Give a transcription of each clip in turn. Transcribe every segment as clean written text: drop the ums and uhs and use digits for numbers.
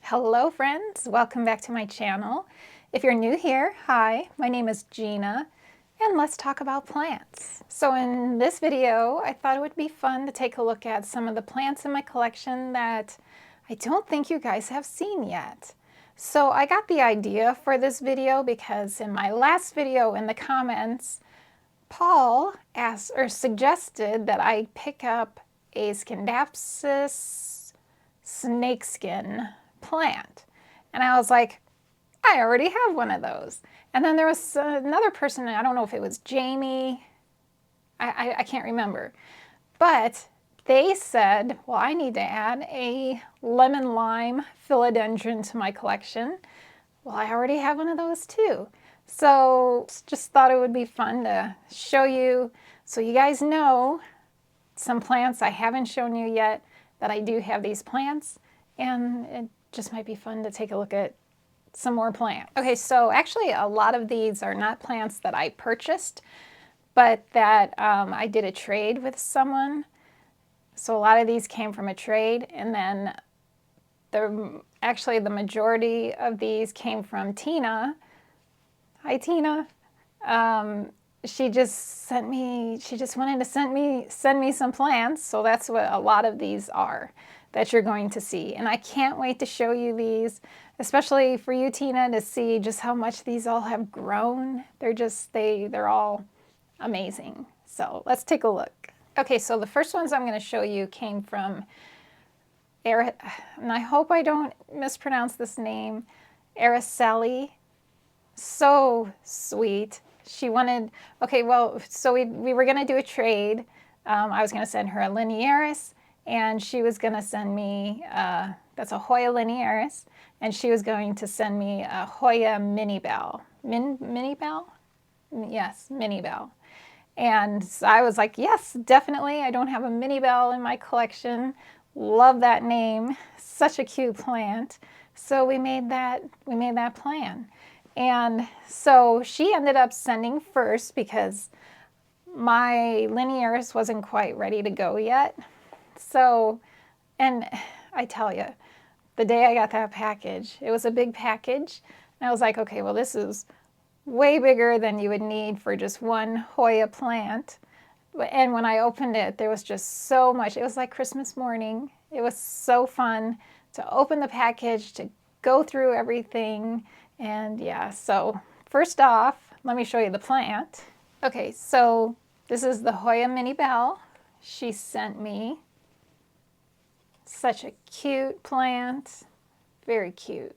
Hello friends, welcome back to my channel. If you're new here, hi, my name is Gina and let's talk about plants. So in this video, I thought it would be fun to take a look at some of the plants in my collection that I don't think you guys have seen yet. So I got the idea for this video because in my last video in the comments, Paul asked or suggested that I pick up a Scindapsus snakeskin plant. And I was like, I already have one of those. And then there was another person, I don't know if it was Jamie, I can't remember, but they said, well, I need to add a lemon lime philodendron to my collection. Well, I already have one of those too. So just thought it would be fun to show you so you guys know some plants I haven't shown you yet that I do have these plants, and it just might be fun to take a look at some more plants. Okay, so actually a lot of these are not plants that I purchased, but that I did a trade with someone. So a lot of these came from a trade, and then actually the majority of these came from Tina. Hi, Tina. She just wanted to send me some plants, so that's what a lot of these are that you're going to see. And I can't wait to show you these, especially for you, Tina, to see just how much these all have grown. They're all amazing. So let's take a look. Okay, so the first ones I'm going to show you came from and I hope I don't mispronounce this name, Erarsally. So sweet. She wanted, okay, well, so we were going to do a trade. I was going to send her a linearis, and she was going to send me, that's a Hoya linearis, and she was going to send me a Hoya mini bell. Mini bell? Yes, mini bell. And so I was like, yes, definitely. I don't have a mini bell in my collection. Love that name. Such a cute plant. So we made that plan. And so she ended up sending first because my linearis wasn't quite ready to go yet. So, and I tell you, the day I got that package, it was a big package. And I was like, okay, well, this is way bigger than you would need for just one Hoya plant. And when I opened it, there was just so much. It was like Christmas morning. It was so fun to open the package, to go through everything. And yeah, so first off, let me show you the plant. Okay, so this is the Hoya mini bell. She sent me such a cute plant, very cute.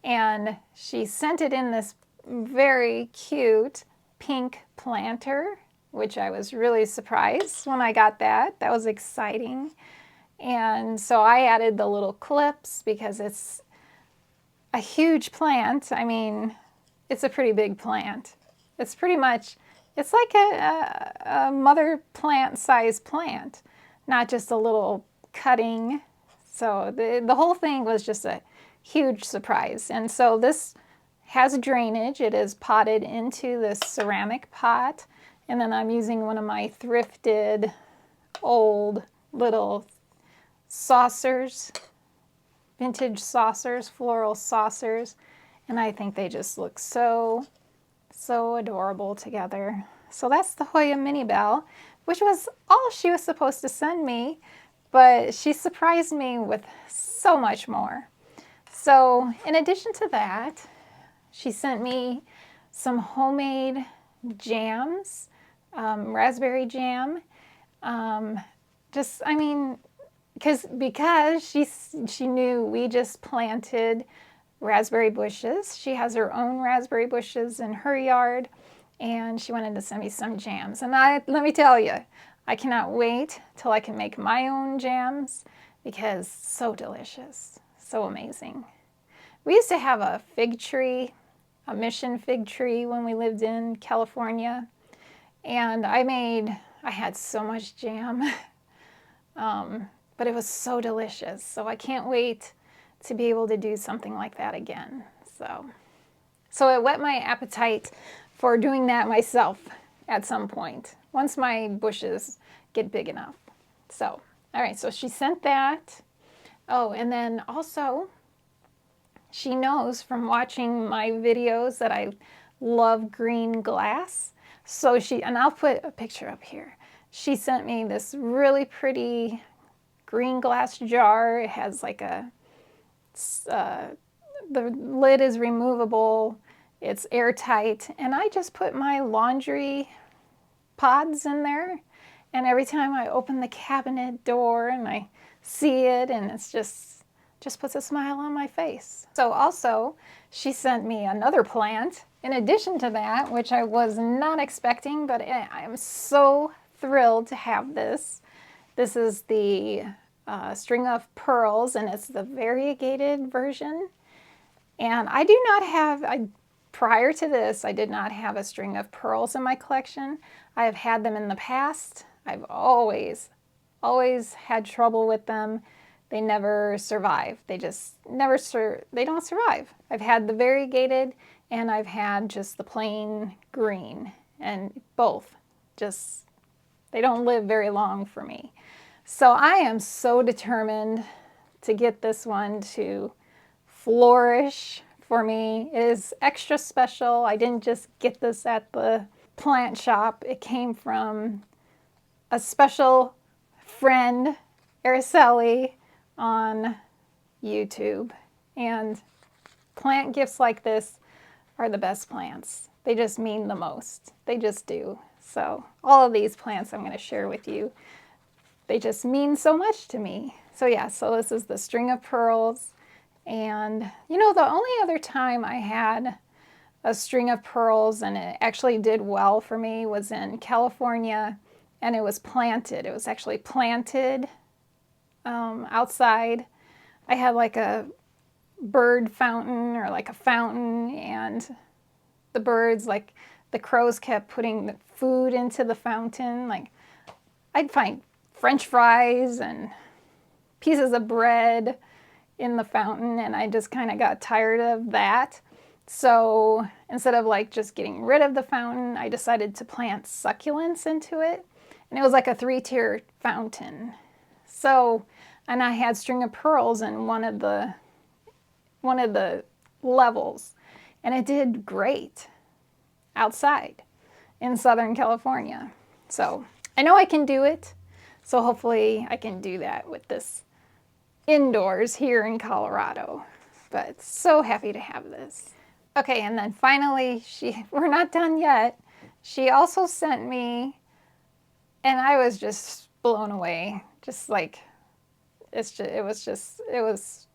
And she sent it in this very cute pink planter, which I was really surprised when I got that. That was exciting. And so I added the little clips because it's a huge plant. I mean, it's a pretty big plant. It's pretty much, it's like a mother plant size plant, not just a little cutting. So the whole thing was just a huge surprise. And so this has drainage. It is potted into this ceramic pot. And then I'm using one of my thrifted old little saucers, vintage saucers, floral saucers, and I think they just look so adorable together. So that's the Hoya mini bell, which was all she was supposed to send me, but she surprised me with so much more. So in addition to that, she sent me some homemade jams, raspberry jam. I mean, because she knew we just planted raspberry bushes. She has her own raspberry bushes in her yard, and she wanted to send me some jams. And let me tell you, I cannot wait till I can make my own jams because so delicious, so amazing. We used to have a fig tree, a mission fig tree when we lived in California, and I had so much jam. But it was so delicious. So I can't wait to be able to do something like that again. So it whet my appetite for doing that myself at some point, once my bushes get big enough. So, all right, so she sent that. Oh, and then also She knows from watching my videos that I love green glass. So and I'll put a picture up here. She sent me this really pretty green glass jar. It has like the lid is removable. It's airtight. And I just put my laundry pods in there. And every time I open the cabinet door and I see it, and it's just puts a smile on my face. So also, she sent me another plant in addition to that, which I was not expecting, but I am so thrilled to have this. This is the string of pearls, and it's the variegated version. And I do not have, prior to this, I did not have a string of pearls in my collection. I have had them in the past. I've always had trouble with them. They never survive. They just never they don't survive. I've had the variegated and I've had just the plain green, and both just, they don't live very long for me. So I am so determined to get this one to flourish for me. It is extra special. I didn't just get this at the plant shop. It came from a special friend, Erarsally, on YouTube. And plant gifts like this are the best plants. They just mean the most. They just do. So all of these plants I'm going to share with you, they just mean so much to me. So yeah, so this is the string of pearls. And you know, the only other time I had a string of pearls and it actually did well for me was in California, and it was planted. It was actually planted outside. I had like a bird fountain, or like a fountain, and the birds, like the crows, kept putting the food into the fountain. Like I'd find French fries and pieces of bread in the fountain, and I just kind of got tired of that. So instead of like just getting rid of the fountain, I decided to plant succulents into it. And it was like a 3-tier fountain. So, and I had string of pearls in one of the levels, and it did great outside in Southern California. So I know I can do it. So hopefully I can do that with this indoors here in Colorado. But so happy to have this. Okay, and then finally, we're not done yet. She also sent me, and I was just blown away. Just like, it was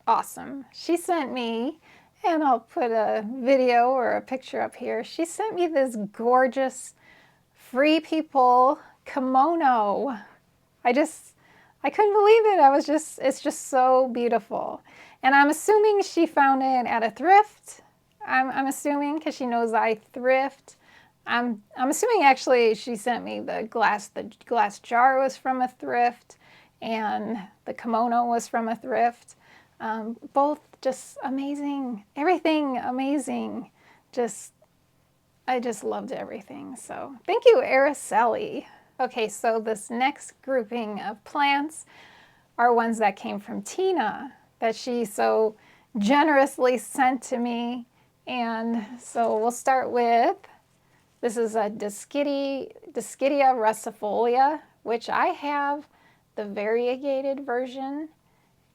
awesome. She sent me, and I'll put a video or a picture up here. She sent me this gorgeous Free People kimono. I couldn't believe it. It's just so beautiful. And I'm assuming she found it at a thrift. I'm assuming, because she knows I thrift. I'm assuming actually she sent me the glass jar was from a thrift, and the kimono was from a thrift. Both just amazing. Everything amazing. I just loved everything. So thank you, Erarsally. Okay, so this next grouping of plants are ones that came from Tina, that she so generously sent to me. And so we'll start with, this is a Discidia russifolia, which I have the variegated version.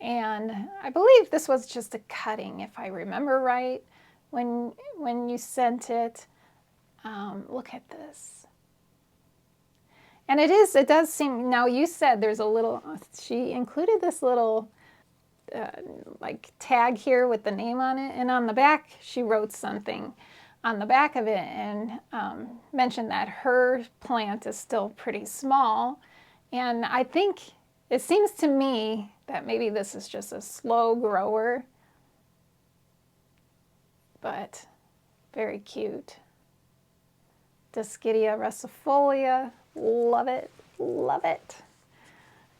And I believe this was just a cutting, if I remember right, when you sent it. Look at this. And it does seem, now you said there's a little, she included this little like tag here with the name on it, and on the back she wrote something on the back of it, and mentioned that her plant is still pretty small. And I think it seems to me that maybe this is just a slow grower, but very cute. Discidia russifolia, love it, love it.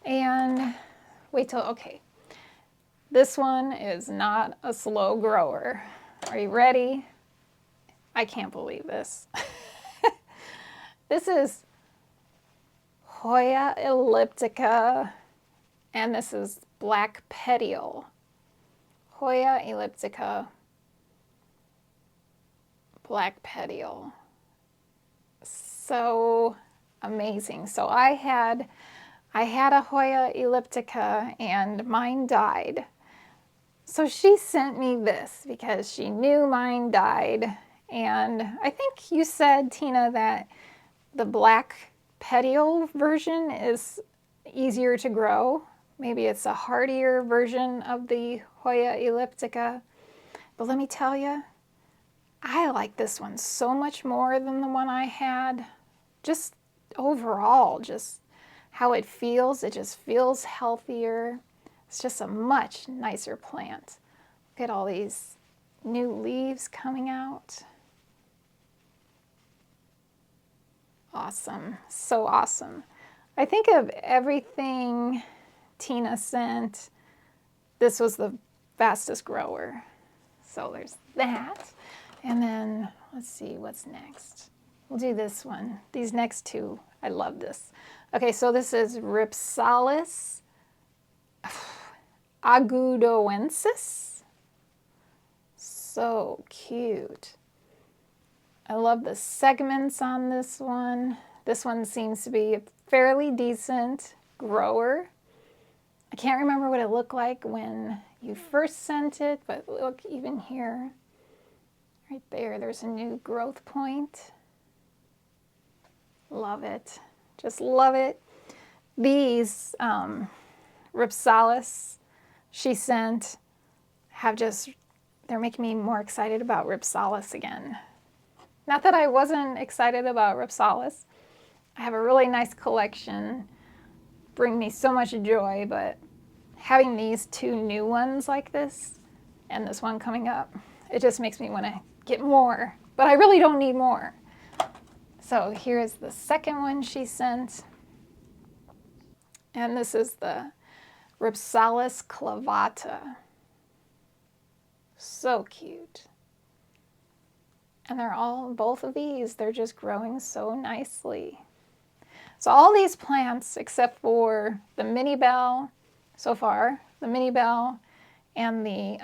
And wait till, okay. This one is not a slow grower. Are you ready? I can't believe this. This is Hoya elliptica, and this is black petiole. Hoya elliptica, black petiole. So amazing. So I had a Hoya elliptica and mine died. So she sent me this because she knew mine died. And I think you said, Tina, that the black petiole version is easier to grow. Maybe it's a hardier version of the Hoya elliptica. But let me tell you, I like this one so much more than the one I had. Just overall, just how it feels. It just feels healthier. It's just a much nicer plant. Look at all these new leaves coming out. Awesome, so awesome. I think of everything Tina sent, this was the fastest grower. So there's that. And then let's see what's next. We'll do this one. These next two, I love this. Okay, so this is Ripsalis agudoensis. So cute. I love the segments on this one. This one seems to be a fairly decent grower. I can't remember what it looked like when you first sent it, but look, even here, right there, there's a new growth point. Love it. Just love it. These Ripsalis she sent have just, they're making me more excited about Ripsalis again. Not that I wasn't excited about Ripsalis. I have a really nice collection, bring me so much joy, but having these two new ones like this and this one coming up, it just makes me want to get more, but I really don't need more. So here's the second one she sent. And this is the Ripsalis clavata. So cute. And they're all, both of these, they're just growing so nicely. So all these plants, except for the mini bell, so far, the mini bell and the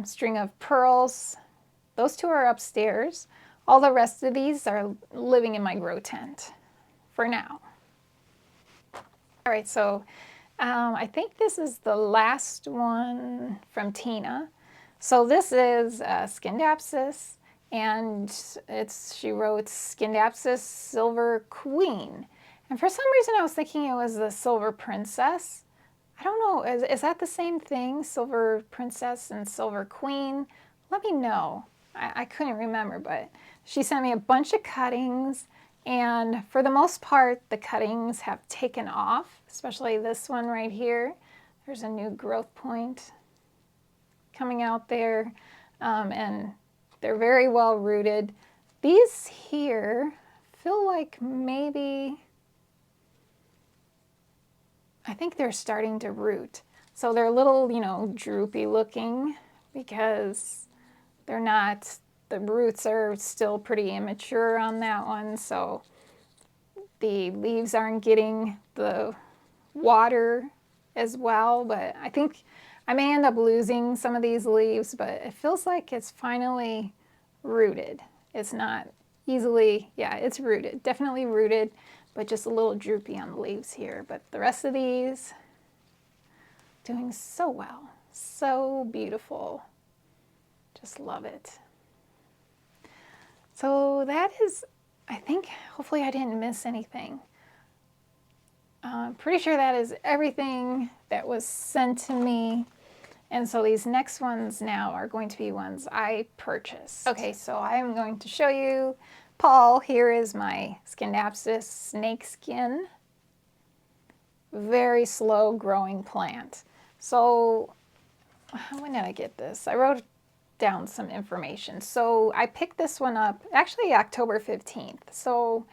string of pearls, those two are upstairs. All the rest of these are living in my grow tent for now. All right, so I think this is the last one from Tina. So this is Scindapsus, and she wrote Scindapsus Silver Queen. And for some reason I was thinking it was the Silver Princess. I don't know, is that the same thing? Silver Princess and Silver Queen? Let me know. I couldn't remember, but she sent me a bunch of cuttings, and for the most part, the cuttings have taken off, especially this one right here. There's a new growth point coming out there, and they're very well rooted. These here feel like maybe, I think they're starting to root. So they're a little, droopy looking because they're not, the roots are still pretty immature on that one, so the leaves aren't getting the water as well, but I think I may end up losing some of these leaves, but it feels like it's finally rooted. It's not easily, yeah, it's rooted, definitely rooted, but just a little droopy on the leaves here. But the rest of these, doing so well, so beautiful. Just love it. So that is, I think, hopefully I didn't miss anything. I'm pretty sure that is everything that was sent to me. And so these next ones now are going to be ones I purchased. Okay, so I'm going to show you, Paul, here is my Scindapsus snake skin. Very slow growing plant. So when did I get this? I wrote down some information. So I picked this one up actually October 15th. So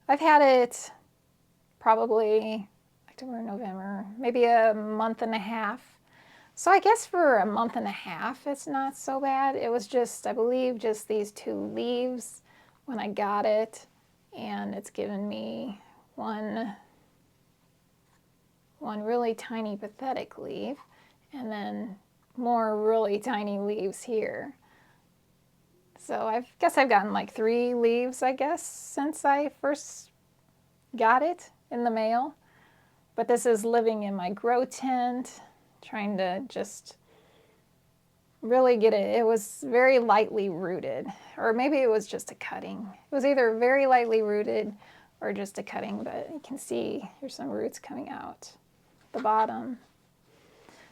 I've had it probably October, November, maybe a month and a half. So I guess for a month and a half, it's not so bad. It was just, I believe, just these two leaves when I got it. And it's given me one really tiny pathetic leaf, and then more really tiny leaves here. So I guess I've gotten like 3 leaves, I guess, since I first got it in the mail. But this is living in my grow tent, trying to just really get it. It was very lightly rooted, or maybe it was just a cutting. It was either very lightly rooted or just a cutting, but you can see there's some roots coming out the bottom.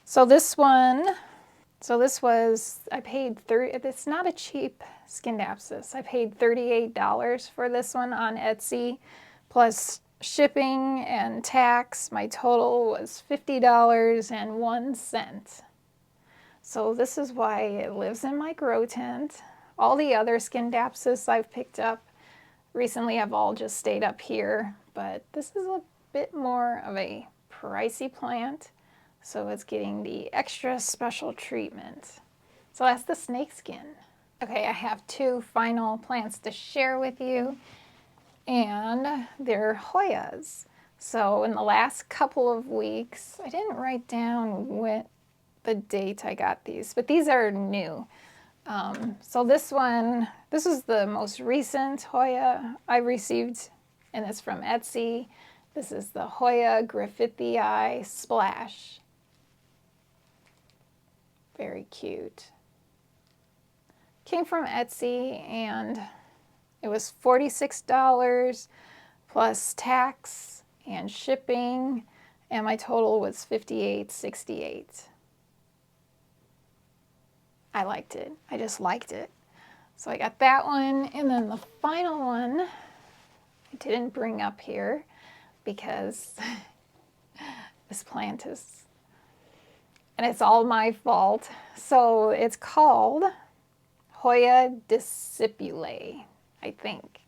So this one, this was, I paid it's not a cheap Scindapsus. I paid $38 for this one on Etsy, plus shipping and tax. My total was $50.01. So this is why it lives in my grow tent. All the other Scindapsus I've picked up recently have all just stayed up here, but this is a bit more of a pricey plant, so it's getting the extra special treatment. So that's the snakeskin. Okay, I have 2 final plants to share with you, and they're Hoyas. So in the last couple of weeks, I didn't write down what the date I got these, but these are new. So this one, this is the most recent Hoya I received, and it's from Etsy. This is the Hoya Griffithii Splash. Very cute. Came from Etsy, and it was $46 plus tax and shipping, and my total was $58.68. I liked it. I just liked it. So I got that one, and then the final one I didn't bring up here because this plant is, and it's all my fault. So it's called Hoya discipulae, I think.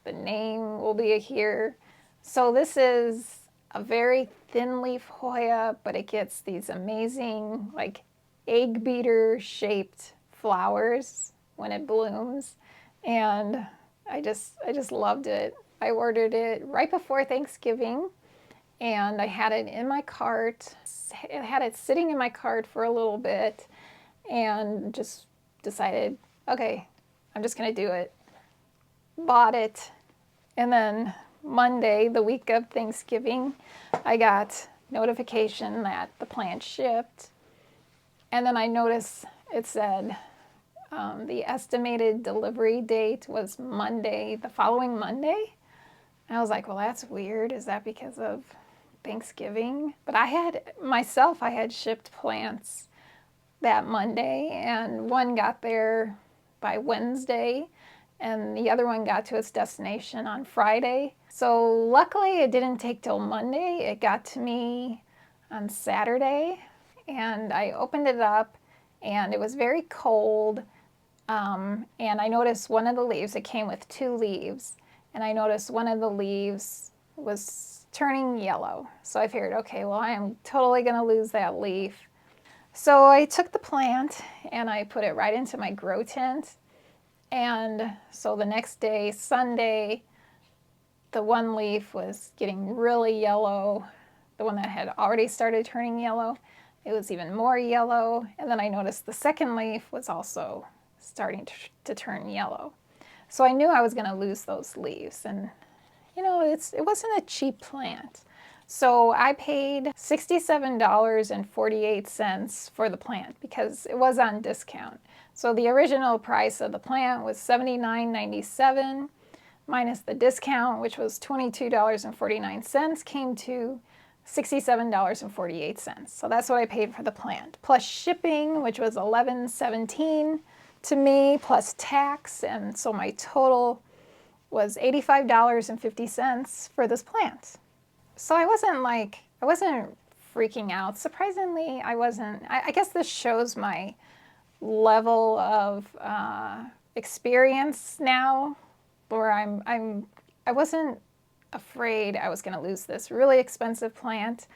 The name will be here. So this is a very thin leaf Hoya, but it gets these amazing, like, egg beater shaped flowers when it blooms, and I just loved it. I ordered it right before Thanksgiving, and I had it in my cart. I had it sitting in my cart for a little bit, and just decided, okay, I'm just gonna do it. Bought it, and then Monday, the week of Thanksgiving, I got notification that the plant shipped. And then I noticed it said the estimated delivery date was Monday, the following Monday. And I was like, well, that's weird. Is that because of Thanksgiving? But I had shipped plants that Monday, and one got there by Wednesday, and the other one got to its destination on Friday. So luckily it didn't take till Monday. It got to me on Saturday. And I opened it up, and it was very cold, and I noticed one of the leaves, it came with 2 leaves, and I noticed one of the leaves was turning yellow. So I figured, okay, well, I am totally going to lose that leaf. So I took the plant, and I put it right into my grow tent, and so the next day, Sunday, the one leaf was getting really yellow, the one that had already started turning yellow. It was even more yellow, and then I noticed the second leaf was also starting to turn yellow. So I knew I was going to lose those leaves, and you know, it wasn't a cheap plant. So I paid $67.48 for the plant because it was on discount. So the original price of the plant was $79.97 minus the discount, which was $22.49, came to $67.48. So that's what I paid for the plant, plus shipping, which was $11.17 to me, plus tax, and so my total was $85.50 for this plant. So I wasn't freaking out. Surprisingly, I wasn't. I guess this shows my level of experience now, where I wasn't afraid I was going to lose this really expensive plant.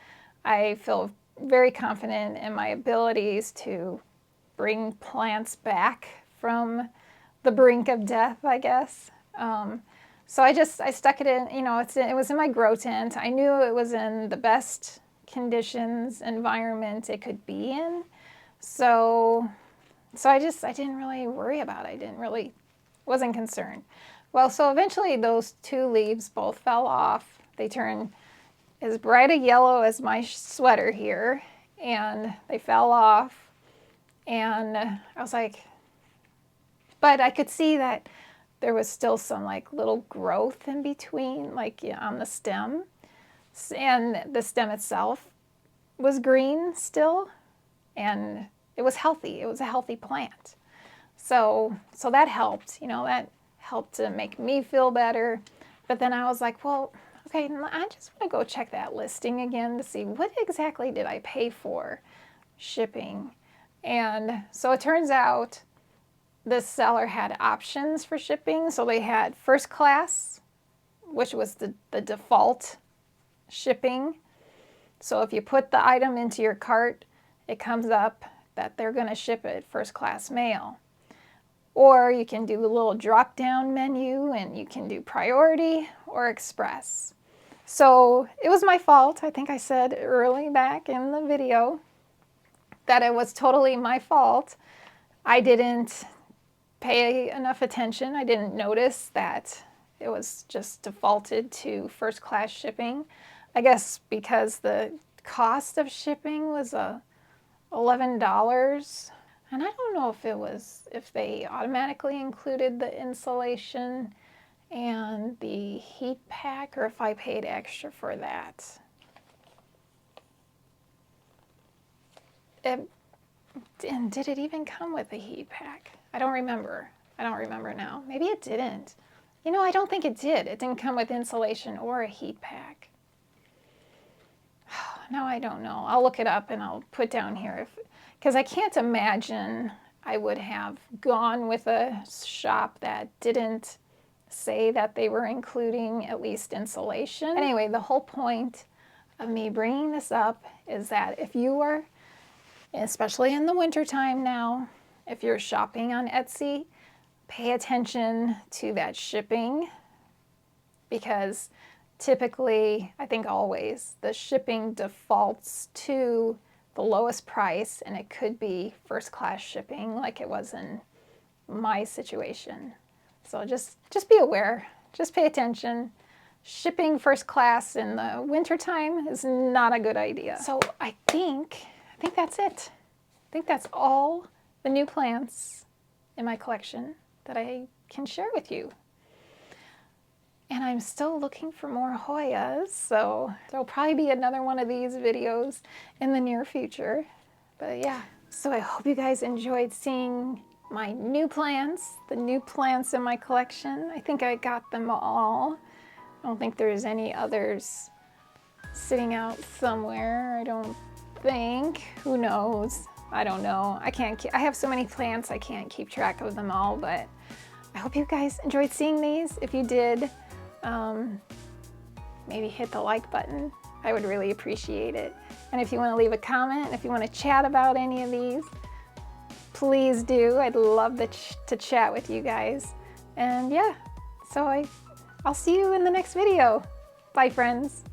I feel very confident in my abilities to bring plants back from the brink of death, I guess. So I stuck it in, you know, it was in my grow tent. I knew it was in the best conditions, environment it could be in. So I didn't really worry about it. Wasn't concerned. Well, so eventually those 2 leaves both fell off. They turned as bright a yellow as my sweater here, and they fell off. And I was like, but I could see that there was still some like little growth in between, like on the stem. And the stem itself was green still, and it was healthy. It was a healthy plant. So that helped, that helped to make me feel better. But then I was like, well, okay, I just want to go check that listing again to see what exactly did I pay for shipping. And so it turns out this seller had options for shipping. So they had first class, which was the default shipping. So if you put the item into your cart, it comes up that they're going to ship it first class mail. Or you can do a little drop down menu and you can do priority or express. So it was my fault. I think I said early back in the video that it was totally my fault. I didn't pay enough attention. I didn't notice that it was just defaulted to first class shipping. I guess because the cost of shipping was $11. And I don't know if they automatically included the insulation and the heat pack, or if I paid extra for that. And did it even come with a heat pack? I don't remember. I don't remember now. Maybe it didn't. I don't think it did. It didn't come with insulation or a heat pack. Now I don't know. I'll look it up and I'll put down here because I can't imagine I would have gone with a shop that didn't say that they were including at least insulation. Anyway, the whole point of me bringing this up is that if you are, especially in the wintertime now, if you're shopping on Etsy, pay attention to that shipping, because typically, I think always, the shipping defaults to the lowest price, and it could be first class shipping like it was in my situation. So just be aware, just pay attention. Shipping first class in the wintertime is not a good idea. So I think that's it. I think that's all the new plants in my collection that I can share with you. And I'm still looking for more Hoyas, so there'll probably be another one of these videos in the near future. But yeah, so I hope you guys enjoyed seeing my new plants, the new plants in my collection. I think I got them all. I don't think there's any others sitting out somewhere. I don't think. Who knows? I don't know. I have so many plants, I can't keep track of them all, but I hope you guys enjoyed seeing these. If you did, maybe hit the like button. I would really appreciate it. And if you want to leave a comment, if you want to chat about any of these, please do. I'd love to chat with you guys. And yeah, so I'll see you in the next video. Bye, friends.